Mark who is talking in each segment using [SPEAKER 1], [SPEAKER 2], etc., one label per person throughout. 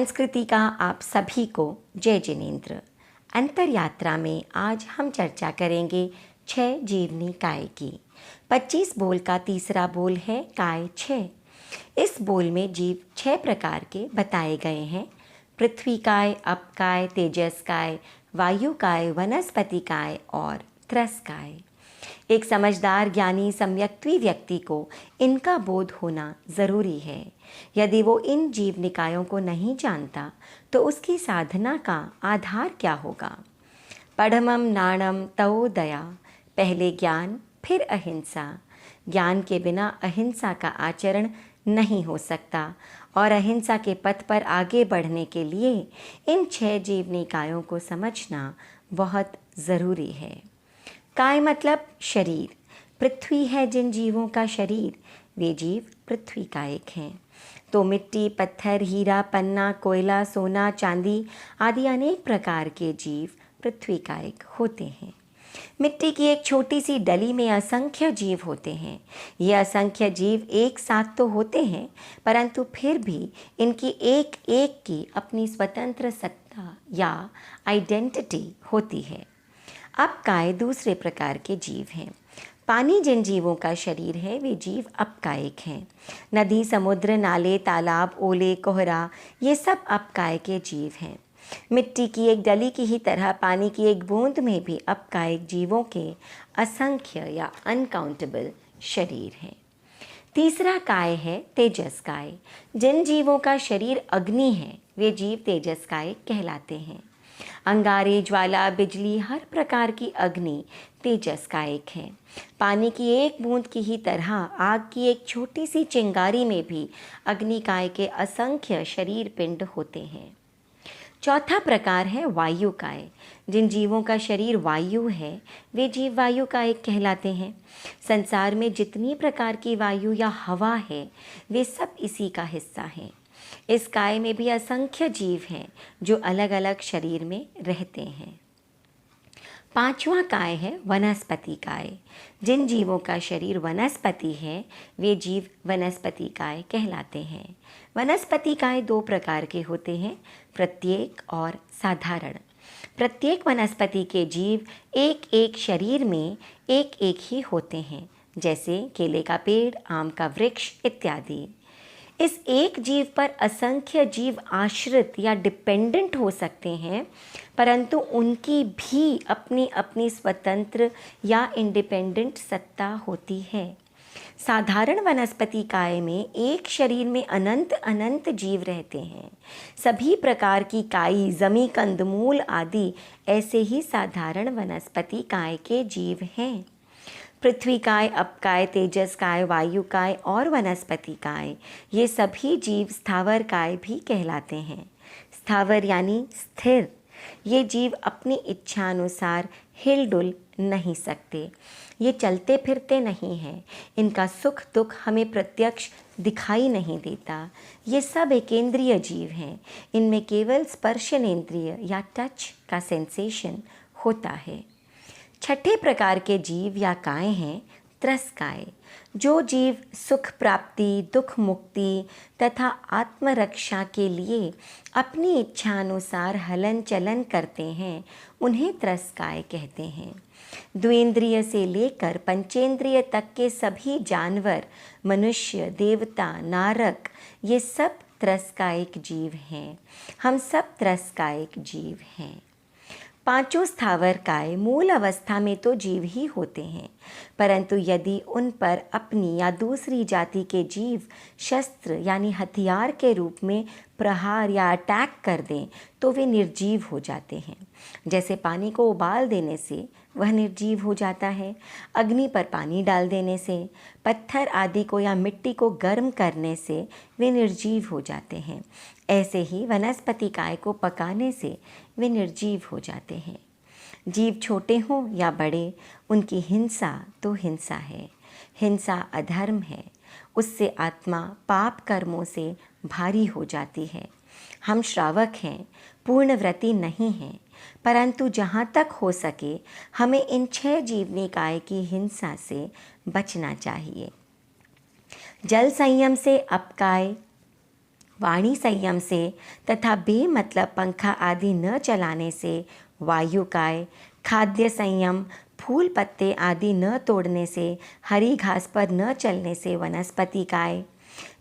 [SPEAKER 1] संस्कृति का आप सभी को जय जिनेंद्र। अंतर यात्रा में आज हम चर्चा करेंगे 6 जीवनी काय की। 25 बोल का तीसरा बोल है काय 6। इस बोल में जीव 6 प्रकार के बताए गए हैं: पृथ्वी काय, अप काय, तेजस काय, वायु काय, वनस्पति काय और त्रस काय। एक समझदार ज्ञानी सम्यक्त्वी व्यक्ति को इनका बोध होना ज़रूरी है। यदि वो इन जीव निकायों को नहीं जानता तो उसकी साधना का आधार क्या होगा। पढ़मम नाणम तवो दया, पहले ज्ञान फिर अहिंसा। ज्ञान के बिना अहिंसा का आचरण नहीं हो सकता और अहिंसा के पथ पर आगे बढ़ने के लिए इन 6 जीव निकायों को समझना बहुत ज़रूरी है। काय मतलब शरीर। पृथ्वी है जिन जीवों का शरीर, वे जीव पृथ्वी कायिक हैं। तो मिट्टी, पत्थर, हीरा, पन्ना, कोयला, सोना, चांदी आदि अनेक प्रकार के जीव पृथ्वी कायिक होते हैं। मिट्टी की एक छोटी सी डली में असंख्य जीव होते हैं। ये असंख्य जीव एक साथ तो होते हैं, परंतु फिर भी इनकी एक एक की अपनी स्वतंत्र सत्ता या आइडेंटिटी होती है। अब काय दूसरे प्रकार के जीव हैं। पानी जिन जीवों का शरीर है वे जीव अपकायिक हैं। नदी, समुद्र, नाले, तालाब, ओले, कोहरा ये सब अपकाय के जीव हैं। मिट्टी की एक डली की ही तरह पानी की एक बूंद में भी अपकायिक जीवों के असंख्य या अनकाउंटेबल शरीर हैं। तीसरा काय है तेजस काय। जिन जीवों का शरीर अग्नि है वे जीव तेजस काय कहलाते हैं। अंगारे, ज्वाला, बिजली, हर प्रकार की अग्नि तेजस कायिक है। पानी की एक बूंद की ही तरह आग की एक छोटी सी चिंगारी में भी अग्निकाय के असंख्य शरीर पिंड होते हैं। चौथा प्रकार है वायु काय। जिन जीवों का शरीर वायु है वे जीव वायु कायिक कहलाते हैं। संसार में जितनी प्रकार की वायु या हवा है वे सब इसी का हिस्सा हैं। इस काय में भी असंख्य जीव हैं जो अलग अलग शरीर में रहते हैं। पांचवा काय है वनस्पति काय। जिन जीवों का शरीर वनस्पति है वे जीव वनस्पति काय कहलाते हैं। वनस्पति काय 2 प्रकार के होते हैं, प्रत्येक और साधारण। प्रत्येक वनस्पति के जीव एक एक शरीर में एक एक ही होते हैं, जैसे केले का पेड़, आम का वृक्ष इत्यादि। इस एक जीव पर असंख्य जीव आश्रित या डिपेंडेंट हो सकते हैं, परंतु उनकी भी अपनी अपनी स्वतंत्र या इंडिपेंडेंट सत्ता होती है। साधारण वनस्पति काय में एक शरीर में अनंत अनंत जीव रहते हैं। सभी प्रकार की काई, जमी, कंदमूल आदि ऐसे ही साधारण वनस्पति काय के जीव हैं। पृथ्वी काय, अपकाय, तेजस काय, वायु काय और वनस्पति काय ये सभी जीव स्थावर काय भी कहलाते हैं। स्थावर यानी स्थिर। ये जीव अपनी इच्छा अनुसार हिलडुल नहीं सकते। ये चलते फिरते नहीं हैं। इनका सुख दुख हमें प्रत्यक्ष दिखाई नहीं देता। ये सब एकेंद्रिय जीव हैं। इनमें केवल स्पर्शनेंद्रिय या टच का सेंसेशन होता है। छठे प्रकार के जीव या काय हैं त्रस काय। जो जीव सुख प्राप्ति, दुख मुक्ति तथा आत्मरक्षा के लिए अपनी इच्छा अनुसार हलन चलन करते हैं उन्हें त्रस काय कहते हैं। द्वेंद्रिय से लेकर पंचेंद्रिय तक के सभी जानवर, मनुष्य, देवता, नारक ये सब त्रसकायिक जीव हैं। हम सब त्रसकायिक जीव हैं। पांचों स्थावर काय मूल अवस्था में तो जीव ही होते हैं, परंतु यदि उन पर अपनी या दूसरी जाति के जीव शस्त्र यानी हथियार के रूप में प्रहार या अटैक कर दें तो वे निर्जीव हो जाते हैं। जैसे पानी को उबाल देने से वह निर्जीव हो जाता है, अग्नि पर पानी डाल देने से, पत्थर आदि को या मिट्टी को गर्म करने से वे निर्जीव हो जाते हैं। ऐसे ही वनस्पति काय को पकाने से वे निर्जीव हो जाते हैं। जीव छोटे हों या बड़े, उनकी हिंसा तो हिंसा है। हिंसा अधर्म है। उससे आत्मा पाप कर्मों से भारी हो जाती है। हम श्रावक हैं, पूर्णव्रती नहीं हैं, परंतु जहाँ तक हो सके हमें इन 6 जीव निकाय की हिंसा से बचना चाहिए। जल संयम से अपकाय वाणी संयम से तथा बेमतलब पंखा आदि न चलाने से वायु काय, खाद्य संयम, फूल पत्ते आदि न तोड़ने से, हरी घास पर न चलने से वनस्पति काय,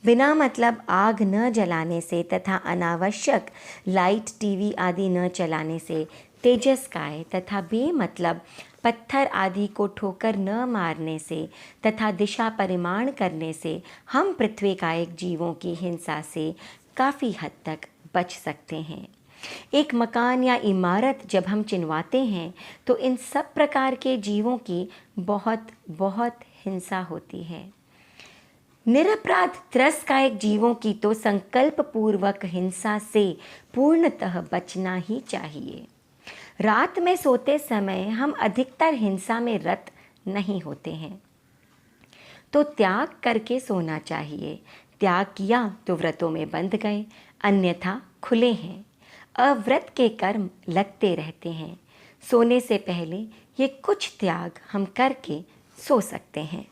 [SPEAKER 1] बिना मतलब आग न जलाने से तथा अनावश्यक लाइट टीवी आदि न चलाने से तेजस काय, तथा बेमतलब पत्थर आदि को ठोकर न मारने से तथा दिशा परिमाण करने से हम पृथ्वी कायिक जीवों की हिंसा से काफ़ी हद तक बच सकते हैं। एक मकान या इमारत जब हम चिनवाते हैं तो इन सब प्रकार के जीवों की बहुत बहुत हिंसा होती है। निरपराध त्रसकायक जीवों की तो संकल्प पूर्वक हिंसा से पूर्णतः बचना ही चाहिए। रात में सोते समय हम अधिकतर हिंसा में रत नहीं होते हैं, तो त्याग करके सोना चाहिए। त्याग किया तो व्रतों में बंध गए, अन्यथा खुले हैं। अव्रत के कर्म लगते रहते हैं। सोने से पहले ये कुछ त्याग हम करके सो सकते हैं।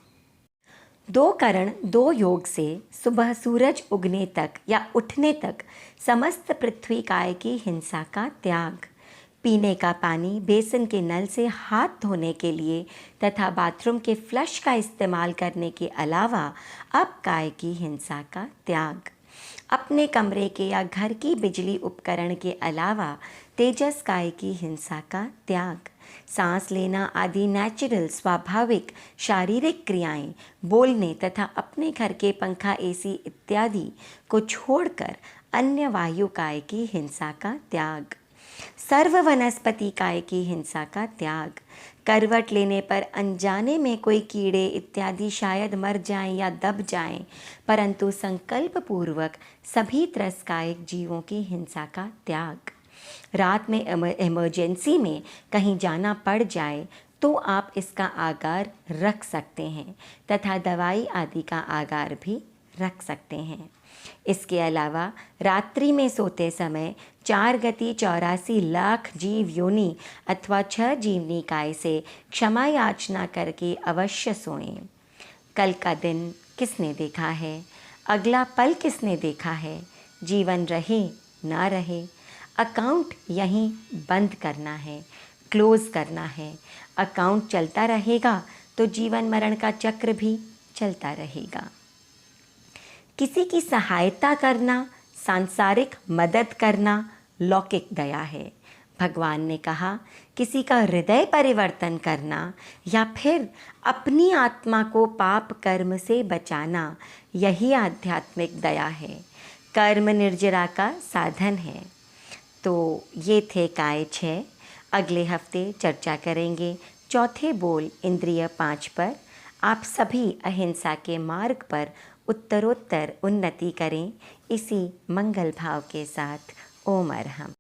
[SPEAKER 1] 2 करण 2 योग से सुबह सूरज उगने तक या उठने तक समस्त पृथ्वी काय की हिंसा का त्याग। पीने का पानी बेसिन के नल से हाथ धोने के लिए तथा बाथरूम के फ्लश का इस्तेमाल करने के अलावा अब काय की हिंसा का त्याग। अपने कमरे के या घर की बिजली उपकरण के अलावा तेजस काय की हिंसा का त्याग। सांस लेना आदि नेचुरल स्वाभाविक शारीरिक क्रियाएं, बोलने तथा अपने घर के पंखा एसी इत्यादि को छोड़कर अन्य वायु काय की हिंसा का त्याग। सर्व वनस्पति काय की हिंसा का त्याग। करवट लेने पर अनजाने में कोई कीड़े इत्यादि शायद मर जाएं या दब जाएं, परंतु संकल्प पूर्वक सभी त्रसकायक जीवों की हिंसा का त्याग। रात में इमरजेंसी में कहीं जाना पड़ जाए तो आप इसका आगार रख सकते हैं तथा दवाई आदि का आगार भी रख सकते हैं। इसके अलावा रात्रि में सोते समय 4 गति 84 लाख जीव योनि अथवा 6 जीवनी काय से क्षमा याचना करके अवश्य सोएं। कल का दिन किसने देखा है, अगला पल किसने देखा है, जीवन रहे ना रहे, अकाउंट यहीं बंद करना है, क्लोज करना है। अकाउंट चलता रहेगा तो जीवन मरण का चक्र भी चलता रहेगा। किसी की सहायता करना, सांसारिक मदद करना लौकिक दया है। भगवान ने कहा किसी का हृदय परिवर्तन करना या फिर अपनी आत्मा को पाप कर्म से बचाना, यही आध्यात्मिक दया है, कर्म निर्जरा का साधन है। तो ये थे काय 6। अगले हफ्ते चर्चा करेंगे चौथे बोल इंद्रिय 5 पर। आप सभी अहिंसा के मार्ग पर उत्तरोत्तर उन्नति करें, इसी मंगल भाव के साथ। ओम अरहम।